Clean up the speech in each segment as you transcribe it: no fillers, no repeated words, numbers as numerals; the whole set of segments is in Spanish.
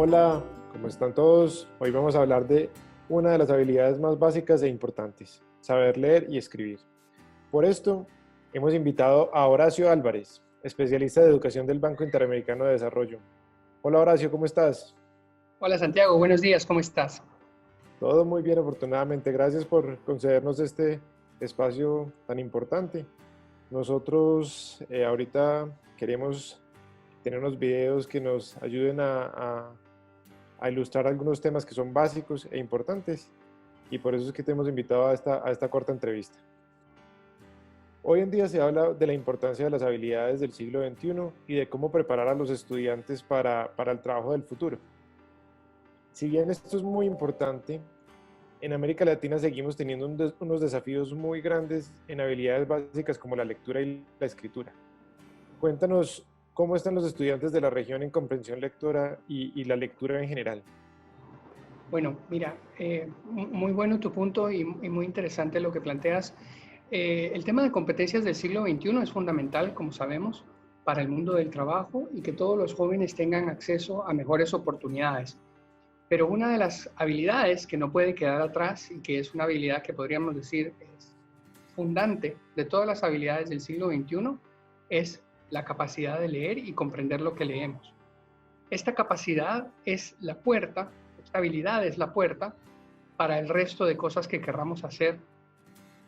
Hola, ¿cómo están todos? Hoy vamos a hablar de una de las habilidades más básicas e importantes, saber leer y escribir. Por esto, hemos invitado a Horacio Álvarez, especialista de educación del Banco Interamericano de Desarrollo. Hola Horacio, ¿cómo estás? Hola Santiago, buenos días, ¿cómo estás? Todo muy bien, afortunadamente. Gracias por concedernos este espacio tan importante. Nosotros ahorita queremos tener unos videos que nos ayuden a ilustrar algunos temas que son básicos e importantes, y por eso es que te hemos invitado a esta corta entrevista. Hoy en día se habla de la importancia de las habilidades del siglo XXI y de cómo preparar a los estudiantes para el trabajo del futuro. Si bien esto es muy importante, en América Latina seguimos teniendo unos desafíos muy grandes en habilidades básicas como la lectura y la escritura. Cuéntanos cómo están los estudiantes de la región en comprensión lectora y la lectura en general. Bueno, mira, muy bueno tu punto y muy interesante lo que planteas. El tema de competencias del siglo XXI es fundamental, como sabemos, para el mundo del trabajo y que todos los jóvenes tengan acceso a mejores oportunidades. Pero una de las habilidades que no puede quedar atrás y que es una habilidad que podríamos decir es fundante de todas las habilidades del siglo XXI es la capacidad de leer y comprender lo que leemos. Esta capacidad es la puerta, esta habilidad es la puerta para el resto de cosas que querramos hacer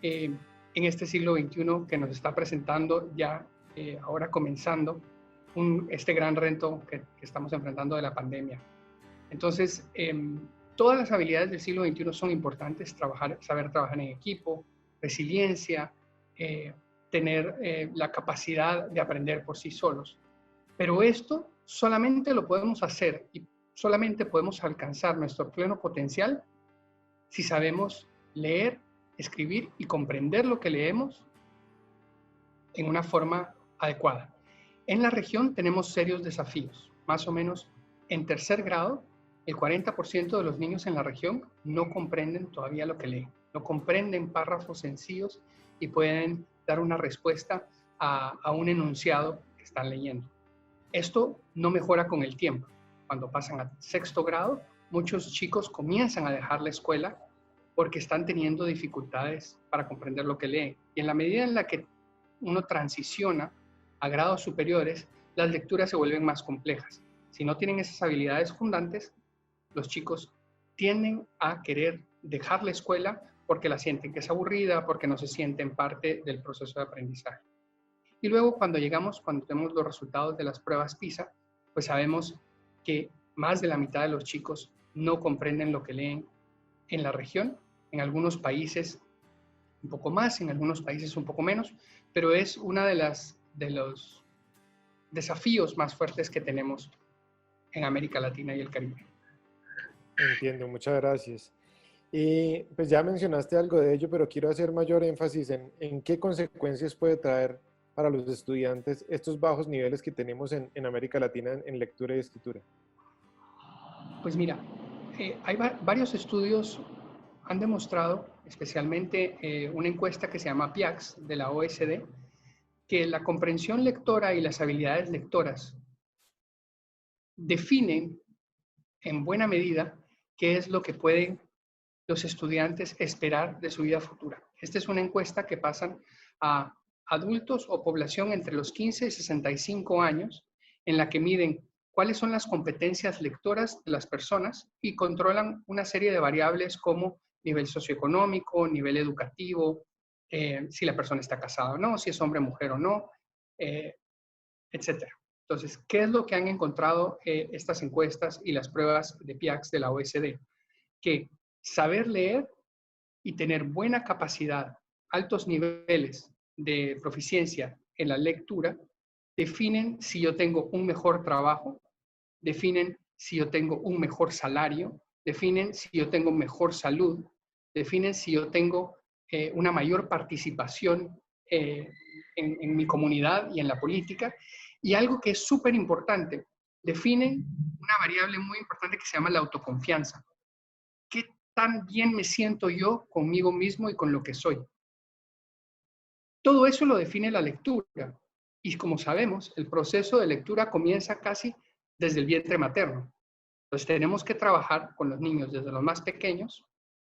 en este siglo XXI que nos está presentando ya ahora comenzando este gran reto que estamos enfrentando de la pandemia. Entonces, todas las habilidades del siglo XXI son importantes, saber trabajar en equipo, resiliencia, tener la capacidad de aprender por sí solos. Pero esto solamente lo podemos hacer y solamente podemos alcanzar nuestro pleno potencial si sabemos leer, escribir y comprender lo que leemos en una forma adecuada. En la región tenemos serios desafíos. Más o menos en tercer grado, el 40% de los niños en la región no comprenden todavía lo que leen. No comprenden párrafos sencillos y pueden dar una respuesta a un enunciado que están leyendo. Esto no mejora con el tiempo. Cuando pasan a sexto grado, muchos chicos comienzan a dejar la escuela porque están teniendo dificultades para comprender lo que leen. Y en la medida en la que uno transiciona a grados superiores, las lecturas se vuelven más complejas. Si no tienen esas habilidades fundantes, los chicos tienden a querer dejar la escuela porque la sienten que es aburrida, porque no se sienten parte del proceso de aprendizaje. Y luego cuando tenemos los resultados de las pruebas PISA, pues sabemos que más de la mitad de los chicos no comprenden lo que leen en la región, en algunos países un poco más, en algunos países un poco menos, pero es una de los desafíos más fuertes que tenemos en América Latina y el Caribe. Entiendo, muchas gracias. Y pues ya mencionaste algo de ello, pero quiero hacer mayor énfasis en qué consecuencias puede traer para los estudiantes estos bajos niveles que tenemos en América Latina en lectura y escritura. Pues mira, hay varios estudios han demostrado, especialmente una encuesta que se llama PIAX de la OECD, que la comprensión lectora y las habilidades lectoras definen en buena medida qué es lo que pueden los estudiantes esperar de su vida futura. Esta es una encuesta que pasan a adultos o población entre los 15 y 65 años, en la que miden cuáles son las competencias lectoras de las personas y controlan una serie de variables como nivel socioeconómico, nivel educativo, si la persona está casada o no, si es hombre, mujer o no, etcétera. Entonces, ¿qué es lo que han encontrado estas encuestas y las pruebas de PIAX de la OECD? Que saber leer y tener buena capacidad, altos niveles de proficiencia en la lectura, definen si yo tengo un mejor trabajo, definen si yo tengo un mejor salario, definen si yo tengo mejor salud, definen si yo tengo una mayor participación en mi comunidad y en la política. Y algo que es súper importante, definen una variable muy importante que se llama la autoconfianza. ¿Qué tan bien me siento yo conmigo mismo y con lo que soy? Todo eso lo define la lectura. Y como sabemos, el proceso de lectura comienza casi desde el vientre materno. Entonces tenemos que trabajar con los niños desde los más pequeños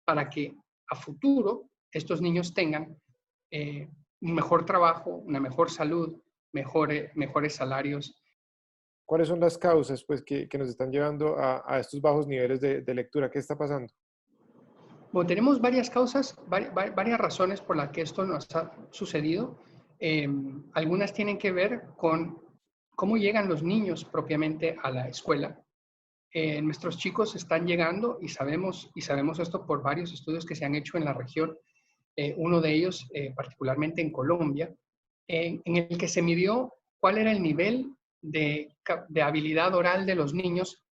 para que a futuro estos niños tengan un mejor trabajo, una mejor salud, mejores salarios. ¿Cuáles son las causas pues, que nos están llevando a estos bajos niveles de lectura? ¿Qué está pasando? Bueno, tenemos varias causas, varias razones por las que esto nos ha sucedido. Algunas tienen que ver con cómo llegan los niños propiamente a la escuela. Nuestros chicos están llegando y sabemos esto por varios estudios que se han hecho en la región. Uno de ellos, particularmente en Colombia, en el que se midió cuál era el nivel de habilidad oral de los niños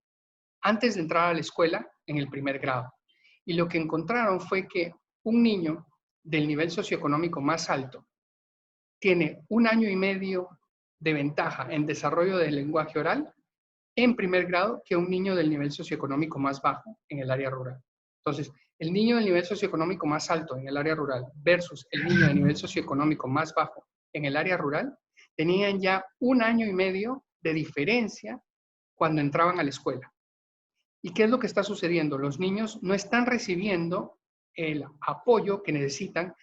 antes de entrar a la escuela en el primer grado. Y lo que encontraron fue que un niño del nivel socioeconómico más alto tiene 1 año y medio de ventaja en desarrollo del lenguaje oral en primer grado que un niño del nivel socioeconómico más bajo en el área rural. Entonces, el niño del nivel socioeconómico más alto en el área rural versus el niño del nivel socioeconómico más bajo en el área rural, tenían ya 1 año y medio de diferencia cuando entraban a la escuela. ¿Y qué es lo que está sucediendo? Los niños no están recibiendo el apoyo que necesitan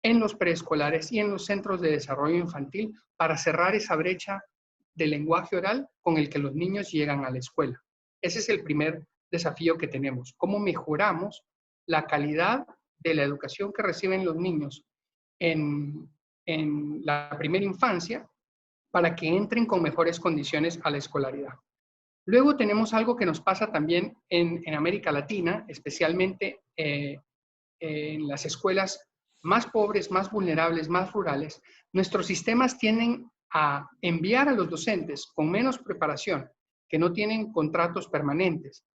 en los preescolares y en los centros de desarrollo infantil para cerrar esa brecha de lenguaje oral con el que los niños llegan a la escuela. Ese es el primer desafío que tenemos. ¿Cómo mejoramos la calidad de la educación que reciben los niños en la primera infancia para que entren con mejores condiciones a la escolaridad? Luego tenemos algo que nos pasa también en América Latina, especialmente en las escuelas más pobres, más vulnerables, más rurales. Nuestros sistemas tienden a enviar a los docentes con menos preparación, que no tienen contratos permanentes,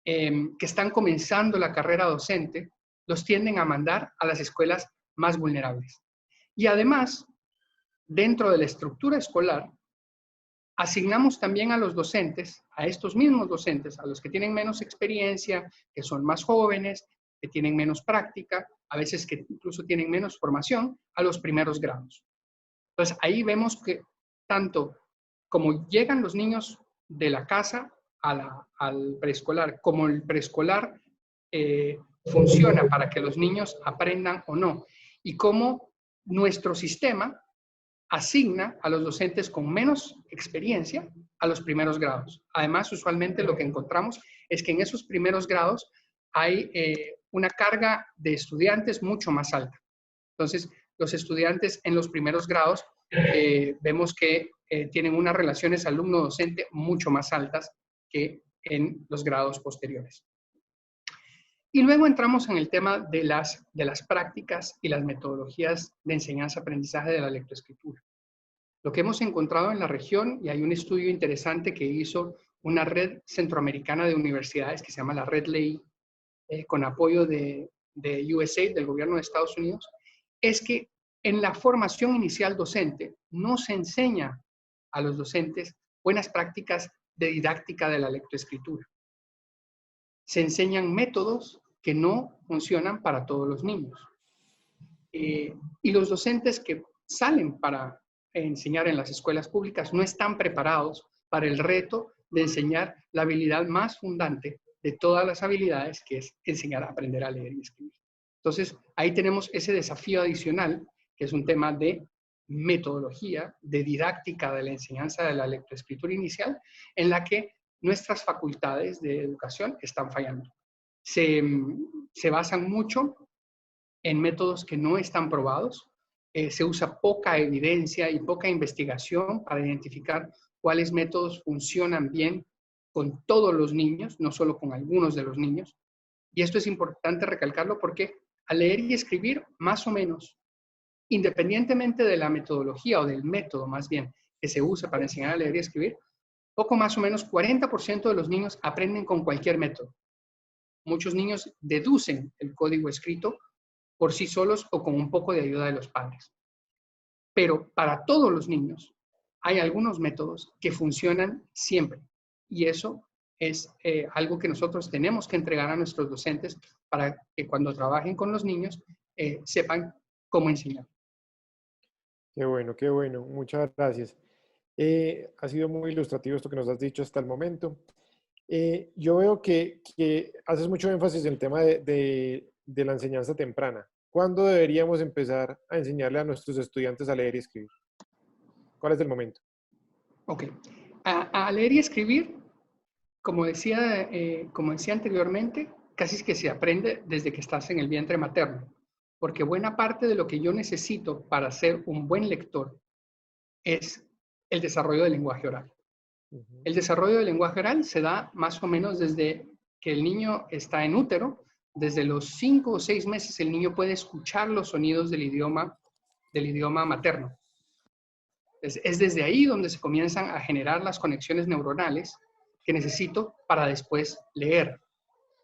que están comenzando la carrera docente, los tienden a mandar a las escuelas más vulnerables. Y además, dentro de la estructura escolar, asignamos también a los docentes, a estos mismos docentes, a los que tienen menos experiencia, que son más jóvenes, que tienen menos práctica, a veces que incluso tienen menos formación, a los primeros grados. Entonces, ahí vemos que tanto como llegan los niños de la casa al preescolar, como el preescolar funciona para que los niños aprendan o no, y cómo nuestro sistema asigna a los docentes con menos experiencia a los primeros grados. Además, usualmente lo que encontramos es que en esos primeros grados hay una carga de estudiantes mucho más alta. Entonces, los estudiantes en los primeros grados vemos que tienen unas relaciones alumno-docente mucho más altas que en los grados posteriores. Y luego entramos en el tema de las prácticas y las metodologías de enseñanza-aprendizaje de la lectoescritura. Lo que hemos encontrado en la región, y hay un estudio interesante que hizo una red centroamericana de universidades que se llama la Red LEI, con apoyo de USAID, del gobierno de Estados Unidos, es que en la formación inicial docente no se enseña a los docentes buenas prácticas de didáctica de la lectoescritura. Se enseñan métodos que no funcionan para todos los niños. Y los docentes que salen para enseñar en las escuelas públicas no están preparados para el reto de enseñar la habilidad más fundante de todas las habilidades, que es enseñar a aprender a leer y escribir. Entonces, ahí tenemos ese desafío adicional, que es un tema de metodología, de didáctica de la enseñanza de la lectoescritura inicial, en la que nuestras facultades de educación están fallando. Se basan mucho en métodos que no están probados. Se usa poca evidencia y poca investigación para identificar cuáles métodos funcionan bien con todos los niños, no solo con algunos de los niños. Y esto es importante recalcarlo porque al leer y escribir, más o menos, independientemente de la metodología o del método más bien que se usa para enseñar a leer y escribir, poco más o menos 40% de los niños aprenden con cualquier método. Muchos niños deducen el código escrito por sí solos o con un poco de ayuda de los padres. Pero para todos los niños hay algunos métodos que funcionan siempre. Y eso es algo que nosotros tenemos que entregar a nuestros docentes para que cuando trabajen con los niños sepan cómo enseñar. Qué bueno, qué bueno. Muchas gracias. Ha sido muy ilustrativo esto que nos has dicho hasta el momento. Yo veo que haces mucho énfasis en el tema de la enseñanza temprana. ¿Cuándo deberíamos empezar a enseñarle a nuestros estudiantes a leer y escribir? ¿Cuál es el momento? Ok. A leer y escribir, como decía anteriormente, casi es que se aprende desde que estás en el vientre materno, porque buena parte de lo que yo necesito para ser un buen lector es el desarrollo del lenguaje oral. Ujú. El desarrollo del lenguaje oral se da más o menos desde que el niño está en útero. Desde los 5 o 6 meses el niño puede escuchar los sonidos del idioma materno. Es desde ahí donde se comienzan a generar las conexiones neuronales que necesito para después leer.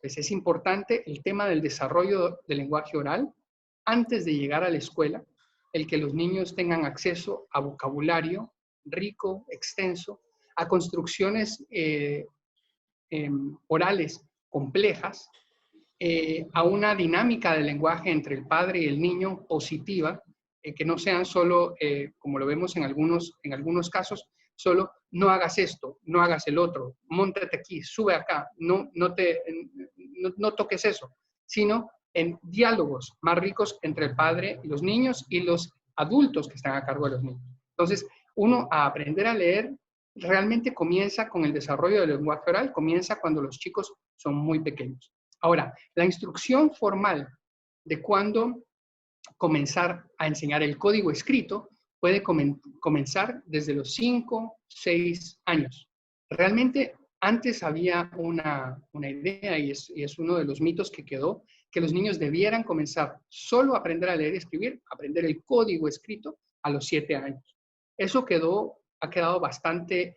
Pues es importante el tema del desarrollo del lenguaje oral antes de llegar a la escuela, el que los niños tengan acceso a vocabulario rico, extenso, a construcciones orales complejas, a una dinámica del lenguaje entre el padre y el niño positiva, que no sean solo, como lo vemos en algunos casos, solo no hagas esto, no hagas el otro, móntate aquí, sube acá, no toques eso, sino en diálogos más ricos entre el padre y los niños y los adultos que están a cargo de los niños. Entonces, uno a aprender a leer realmente comienza con el desarrollo del lenguaje oral, comienza cuando los chicos son muy pequeños. Ahora, la instrucción formal de cuándo comenzar a enseñar el código escrito puede comenzar desde los 5, 6 años. Realmente antes había una idea y es uno de los mitos que quedó, que los niños debieran comenzar solo a aprender a leer y escribir, aprender el código escrito a los 7 años. Eso ha quedado bastante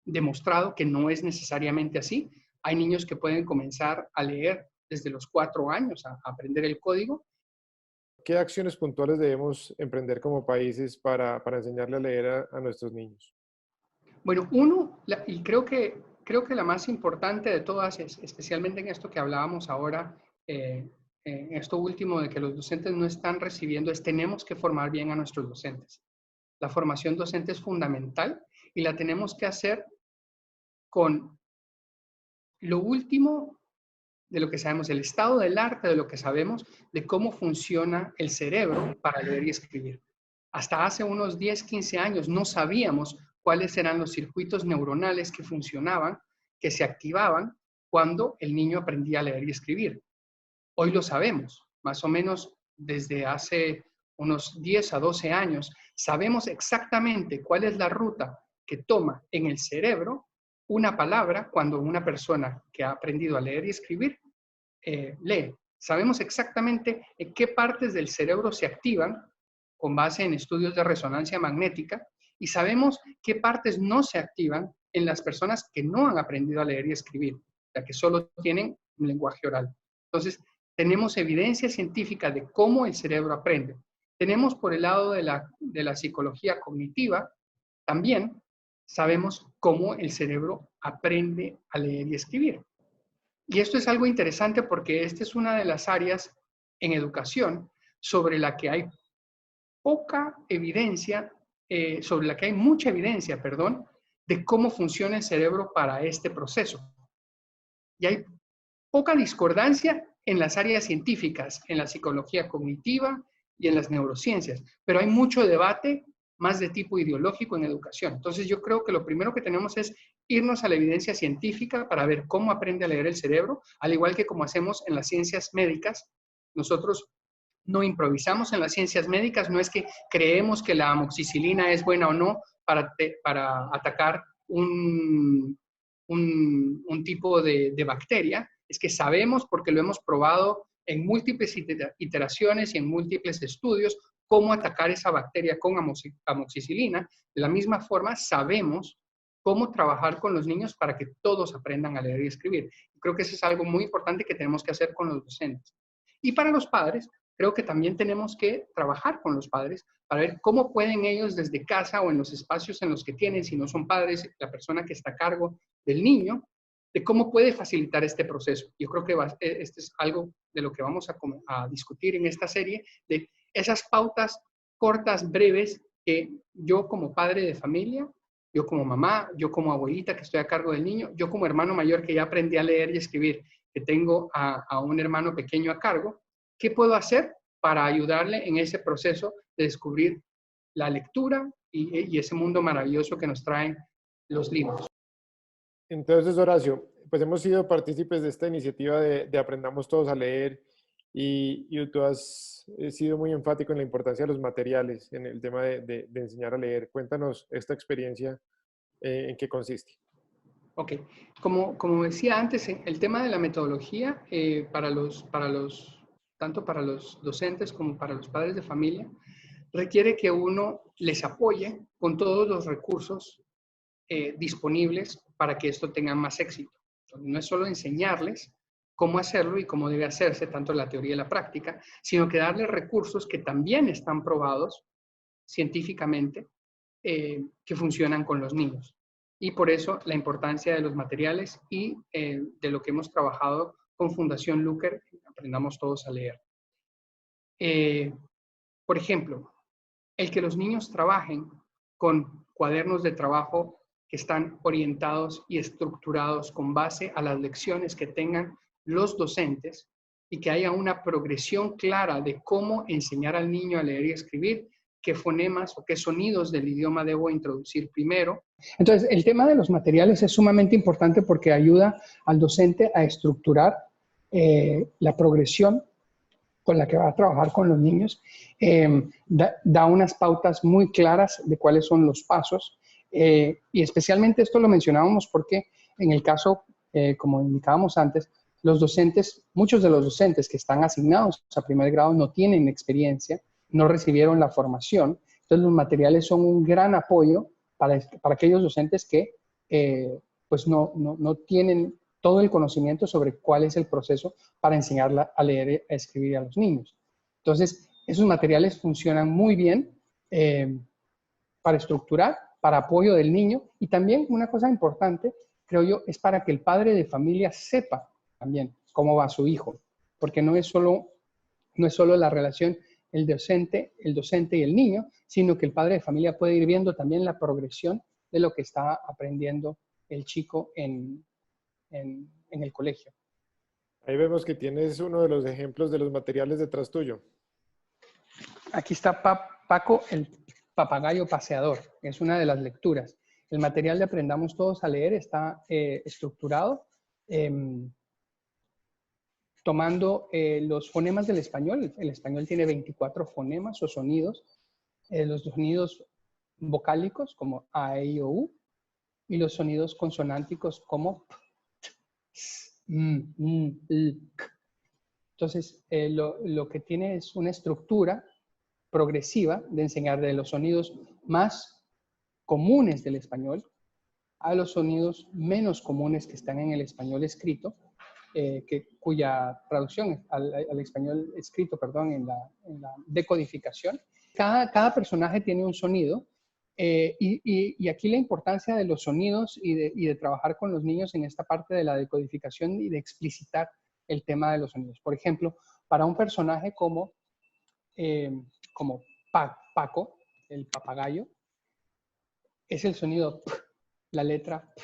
demostrado que no es necesariamente así. Hay niños que pueden comenzar a leer desde los 4 años, a aprender el código. ¿Qué acciones puntuales debemos emprender como países para enseñarle a leer a nuestros niños? Bueno, y creo que la más importante de todas, es, especialmente en esto que hablábamos ahora, en esto último de que los docentes no están recibiendo, es tenemos que formar bien a nuestros docentes. La formación docente es fundamental y la tenemos que hacer con lo último de lo que sabemos, el estado del arte de lo que sabemos, de cómo funciona el cerebro para leer y escribir. Hasta hace unos 10, 15 años no sabíamos cuáles eran los circuitos neuronales que funcionaban, que se activaban cuando el niño aprendía a leer y escribir. Hoy lo sabemos, más o menos desde hace unos 10 a 12 años, sabemos exactamente cuál es la ruta que toma en el cerebro una palabra cuando una persona que ha aprendido a leer y escribir lee. Sabemos exactamente en qué partes del cerebro se activan con base en estudios de resonancia magnética y sabemos qué partes no se activan en las personas que no han aprendido a leer y escribir, ya que solo tienen un lenguaje oral. Entonces, tenemos evidencia científica de cómo el cerebro aprende. Tenemos por el lado de la psicología cognitiva, también sabemos cómo el cerebro aprende a leer y escribir. Y esto es algo interesante porque esta es una de las áreas en educación sobre la que hay poca evidencia, sobre la que hay mucha evidencia, perdón, de cómo funciona el cerebro para este proceso. Y hay poca discordancia en las áreas científicas, en la psicología cognitiva y en las neurociencias, pero hay mucho debate más de tipo ideológico en educación. Entonces yo creo que lo primero que tenemos es irnos a la evidencia científica para ver cómo aprende a leer el cerebro, al igual que como hacemos en las ciencias médicas. Nosotros no improvisamos en las ciencias médicas, no es que creemos que la amoxicilina es buena o no para atacar un tipo de bacteria, es que sabemos porque lo hemos probado en múltiples iteraciones y en múltiples estudios cómo atacar esa bacteria con amoxicilina. De la misma forma, sabemos cómo trabajar con los niños para que todos aprendan a leer y escribir. Creo que eso es algo muy importante que tenemos que hacer con los docentes. Y para los padres, creo que también tenemos que trabajar con los padres para ver cómo pueden ellos desde casa o en los espacios en los que tienen, si no son padres, la persona que está a cargo del niño, de cómo puede facilitar este proceso. Yo creo que este es algo de lo que vamos a discutir en esta serie, de esas pautas cortas, breves, que yo como padre de familia yo como mamá, yo como abuelita que estoy a cargo del niño, yo como hermano mayor que ya aprendí a leer y escribir, que tengo a un hermano pequeño a cargo, ¿qué puedo hacer para ayudarle en ese proceso de descubrir la lectura y ese mundo maravilloso que nos traen los libros? Entonces, Horacio, pues hemos sido partícipes de esta iniciativa de Aprendamos Todos a Leer y tú has sido muy enfático en la importancia de los materiales, en el tema de enseñar a leer. Cuéntanos esta experiencia, en qué consiste. Ok, como decía antes, el tema de la metodología tanto para los docentes como para los padres de familia, requiere que uno les apoye con todos los recursos disponibles para que esto tenga más éxito. Entonces, no es solo enseñarles cómo hacerlo y cómo debe hacerse, tanto la teoría y la práctica, sino que darles recursos que también están probados científicamente que funcionan con los niños. Y por eso la importancia de los materiales y de lo que hemos trabajado con Fundación Lúcer, Aprendamos Todos a Leer. Por ejemplo, el que los niños trabajen con cuadernos de trabajo que están orientados y estructurados con base a las lecciones que tengan los docentes y que haya una progresión clara de cómo enseñar al niño a leer y escribir, qué fonemas o qué sonidos del idioma debo introducir primero. Entonces, el tema de los materiales es sumamente importante porque ayuda al docente a estructurar la progresión con la que va a trabajar con los niños, da unas pautas muy claras de cuáles son los pasos. Y especialmente esto lo mencionábamos porque en el caso, como indicábamos antes, los docentes, muchos de los docentes que están asignados a primer grado no tienen experiencia, no recibieron la formación. Entonces los materiales son un gran apoyo para aquellos docentes que pues no tienen todo el conocimiento sobre cuál es el proceso para enseñarla a leer y a escribir a los niños. Entonces, esos materiales funcionan muy bien para estructurar, para apoyo del niño y también una cosa importante, creo yo, es para que el padre de familia sepa también cómo va su hijo, porque no es solo la relación el docente y el niño, sino que el padre de familia puede ir viendo también la progresión de lo que está aprendiendo el chico en el colegio. Ahí vemos que tienes uno de los ejemplos de los materiales detrás tuyo. Aquí está Paco, el papagayo paseador. Es una de las lecturas. El material de Aprendamos Todos a Leer está estructurado tomando los fonemas del español. El español tiene 24 fonemas o sonidos. Los sonidos vocálicos como A, E, I, O, U. Y los sonidos consonánticos como P, T, S, M, N, L, K. Entonces, lo que tiene es una estructura progresiva de enseñar de los sonidos más comunes del español a los sonidos menos comunes que están en el español escrito, cuya traducción al español escrito, perdón, en la decodificación. Cada personaje tiene un sonido y aquí la importancia de los sonidos y de trabajar con los niños en esta parte de la decodificación y de explicitar el tema de los sonidos. Por ejemplo, para un personaje como Paco, el papagayo, es el sonido P, la letra P.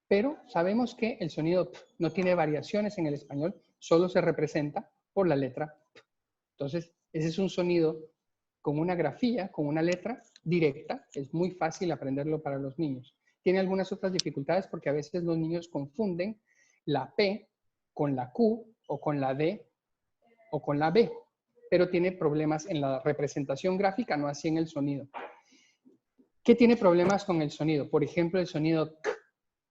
Pero sabemos que el sonido P no tiene variaciones en el español, solo se representa por la letra P. Entonces, ese es un sonido con una grafía, con una letra directa. Es muy fácil aprenderlo para los niños. Tiene algunas otras dificultades porque a veces los niños confunden la P con la Q o con la D o con la B, pero tiene problemas en la representación gráfica, no así en el sonido. ¿Qué tiene problemas con el sonido? Por ejemplo, el sonido K.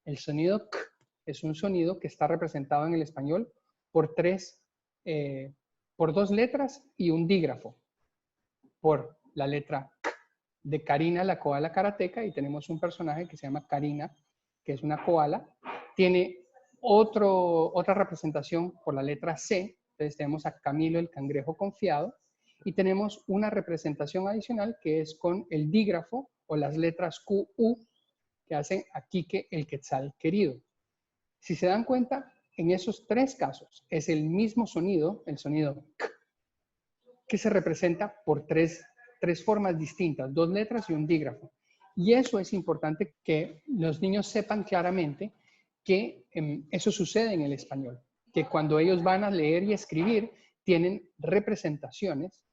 El sonido K es un sonido que está representado en el español por dos letras y un dígrafo. Por la letra K de Karina, la koala karateca, y tenemos un personaje que se llama Karina, que es una koala. Tiene otra representación por la letra C. Entonces tenemos a Camilo, el cangrejo confiado. Y tenemos una representación adicional que es con el dígrafo o las letras Q, U, que hacen a Quique, el quetzal querido. Si se dan cuenta, en esos tres casos es el mismo sonido, el sonido K, que se representa por tres formas distintas, dos letras y un dígrafo. Y eso es importante que los niños sepan claramente que eso sucede en el español, que cuando ellos van a leer y escribir tienen representaciones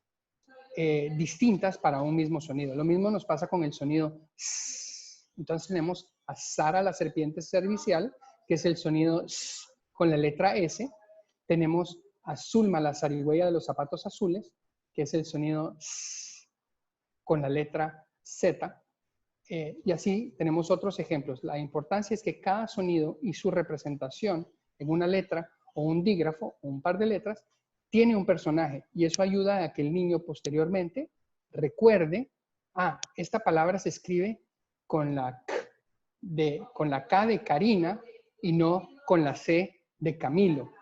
distintas para un mismo sonido. Lo mismo nos pasa con el sonido S. Entonces tenemos a Sara la serpiente servicial, que es el sonido S con la letra S. Tenemos a Zulma la zarigüeya de los zapatos azules, que es el sonido S con la letra Z. Y así tenemos otros ejemplos. La importancia es que cada sonido y su representación en una letra o un dígrafo o un par de letras tiene un personaje, y eso ayuda a que el niño posteriormente recuerde, esta palabra se escribe con la K de Karina y no con la C de Camilo.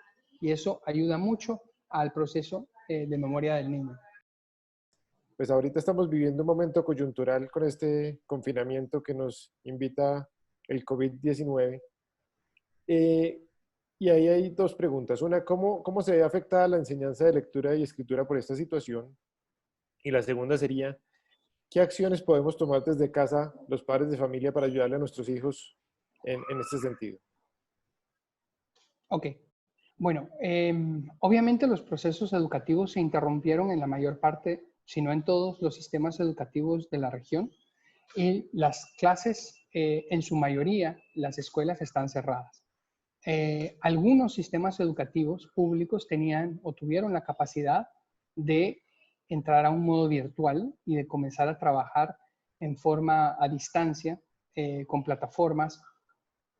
Y eso ayuda mucho al proceso de memoria del niño. Pues ahorita estamos viviendo un momento coyuntural con este confinamiento que nos invita el COVID-19. Y ahí hay dos preguntas. Una, ¿cómo se ve afectada la enseñanza de lectura y escritura por esta situación? Y la segunda sería, ¿qué acciones podemos tomar desde casa los padres de familia para ayudarle a nuestros hijos en este sentido? Ok. Bueno, obviamente los procesos educativos se interrumpieron en la mayor parte, si no en todos los sistemas educativos de la región, y las clases, en su mayoría, las escuelas están cerradas. Algunos sistemas educativos públicos tenían o tuvieron la capacidad de entrar a un modo virtual y de comenzar a trabajar en forma a distancia, con plataformas,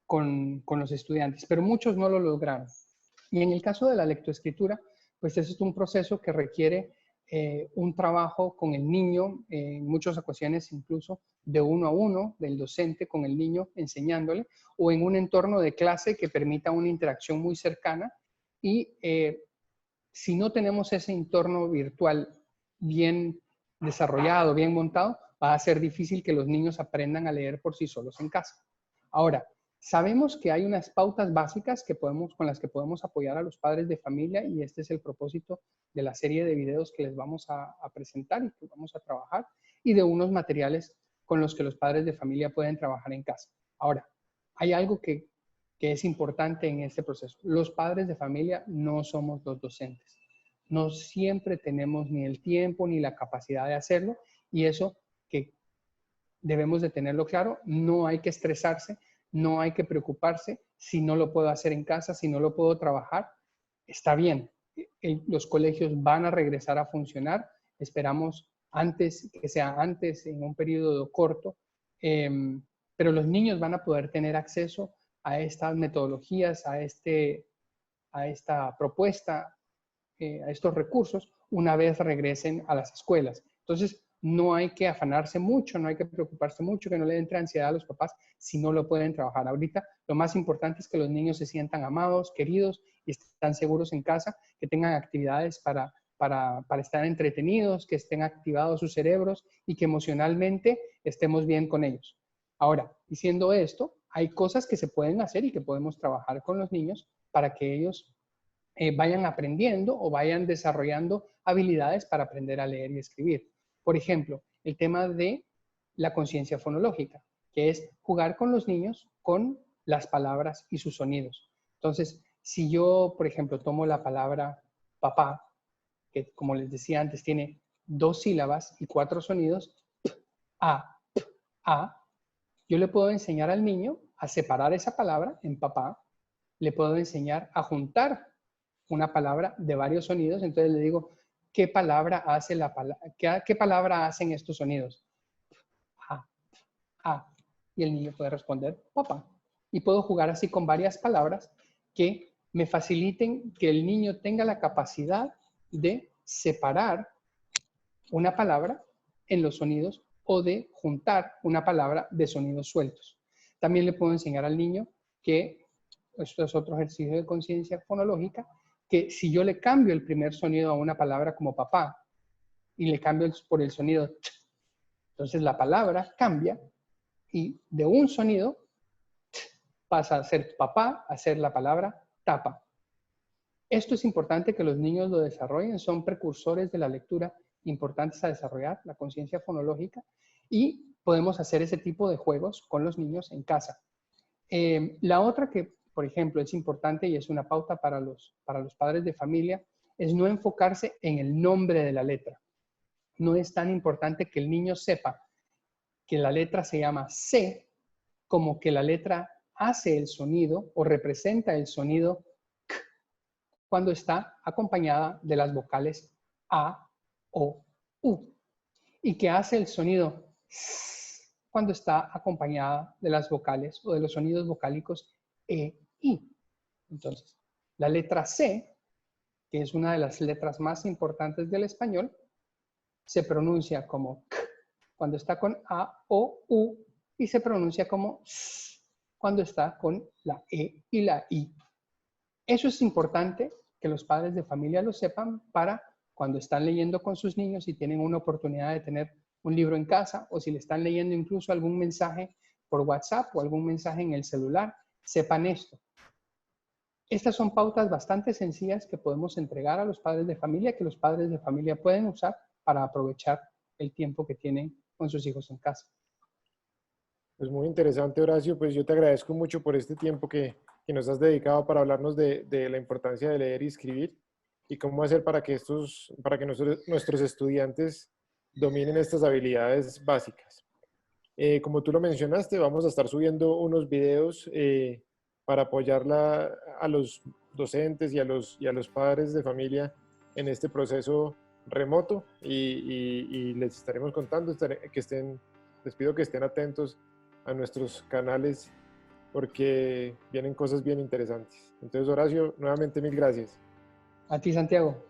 con los estudiantes, pero muchos no lo lograron. Y en el caso de la lectoescritura, pues ese es un proceso que requiere un trabajo con el niño, en muchas ocasiones incluso de uno a uno, del docente con el niño enseñándole, o en un entorno de clase que permita una interacción muy cercana. Y si no tenemos ese entorno virtual bien desarrollado, bien montado, va a ser difícil que los niños aprendan a leer por sí solos en casa. Ahora, sabemos que hay unas pautas básicas con las que podemos apoyar a los padres de familia, y este es el propósito de la serie de videos que les vamos a presentar y que vamos a trabajar, y de unos materiales con los que los padres de familia pueden trabajar en casa. Ahora, hay algo que es importante en este proceso. Los padres de familia no somos los docentes. No siempre tenemos ni el tiempo ni la capacidad de hacerlo, y eso que debemos de tenerlo claro. No hay que estresarse, no hay que preocuparse si no lo puedo hacer en casa, si no lo puedo trabajar. Está bien, los colegios van a regresar a funcionar. Esperamos que sea antes, en un periodo corto, pero los niños van a poder tener acceso a estas metodologías, a esta propuesta, a estos recursos, una vez regresen a las escuelas. Entonces, no hay que afanarse mucho, no hay que preocuparse mucho, que no le entre ansiedad a los papás si no lo pueden trabajar. Ahorita lo más importante es que los niños se sientan amados, queridos y están seguros en casa, que tengan actividades para estar entretenidos, que estén activados sus cerebros y que emocionalmente estemos bien con ellos. Ahora, diciendo esto, hay cosas que se pueden hacer y que podemos trabajar con los niños para que ellos vayan aprendiendo o vayan desarrollando habilidades para aprender a leer y escribir. Por ejemplo, el tema de la conciencia fonológica, que es jugar con los niños con las palabras y sus sonidos. Entonces, si yo, por ejemplo, tomo la palabra papá, que como les decía antes, tiene 2 sílabas y 4 sonidos, a, yo le puedo enseñar al niño a separar esa palabra en papá, le puedo enseñar a juntar una palabra de varios sonidos. Entonces le digo, ¿qué palabra hace qué palabra hacen estos sonidos? A. Y el niño puede responder, papá. Y puedo jugar así con varias palabras que me faciliten que el niño tenga la capacidad de separar una palabra en los sonidos o de juntar una palabra de sonidos sueltos. También le puedo enseñar al niño que, esto es otro ejercicio de conciencia fonológica, que si yo le cambio el primer sonido a una palabra como papá y le cambio por el sonido t, entonces la palabra cambia y de un sonido t, pasa a ser papá a ser la palabra tapa. Esto es importante que los niños lo desarrollen, son precursores de la lectura importantes a desarrollar, la conciencia fonológica, y podemos hacer ese tipo de juegos con los niños en casa. La otra que, por ejemplo, es importante y es una pauta para los padres de familia, es no enfocarse en el nombre de la letra. No es tan importante que el niño sepa que la letra se llama C como que la letra hace el sonido o representa el sonido K cuando está acompañada de las vocales A, O, U, y que hace el sonido S cuando está acompañada de las vocales o de los sonidos vocálicos E, I. Entonces, la letra C, que es una de las letras más importantes del español, se pronuncia como K cuando está con A, O, U, y se pronuncia como S cuando está con la E y la I. Eso es importante que los padres de familia lo sepan para cuando están leyendo con sus niños y tienen una oportunidad de tener un libro en casa, o si le están leyendo incluso algún mensaje por WhatsApp o algún mensaje en el celular, sepan esto. Estas son pautas bastante sencillas que podemos entregar a los padres de familia, que los padres de familia pueden usar para aprovechar el tiempo que tienen con sus hijos en casa. Pues muy interesante, Horacio. Pues yo te agradezco mucho por este tiempo que nos has dedicado para hablarnos de la importancia de leer y escribir y cómo hacer para que nuestros estudiantes dominen estas habilidades básicas. Como tú lo mencionaste, vamos a estar subiendo unos videos para apoyar a los docentes y a los padres de familia en este proceso remoto y les estaremos contando, les pido que estén atentos a nuestros canales porque vienen cosas bien interesantes. Entonces, Horacio, nuevamente mil gracias. A ti, Santiago.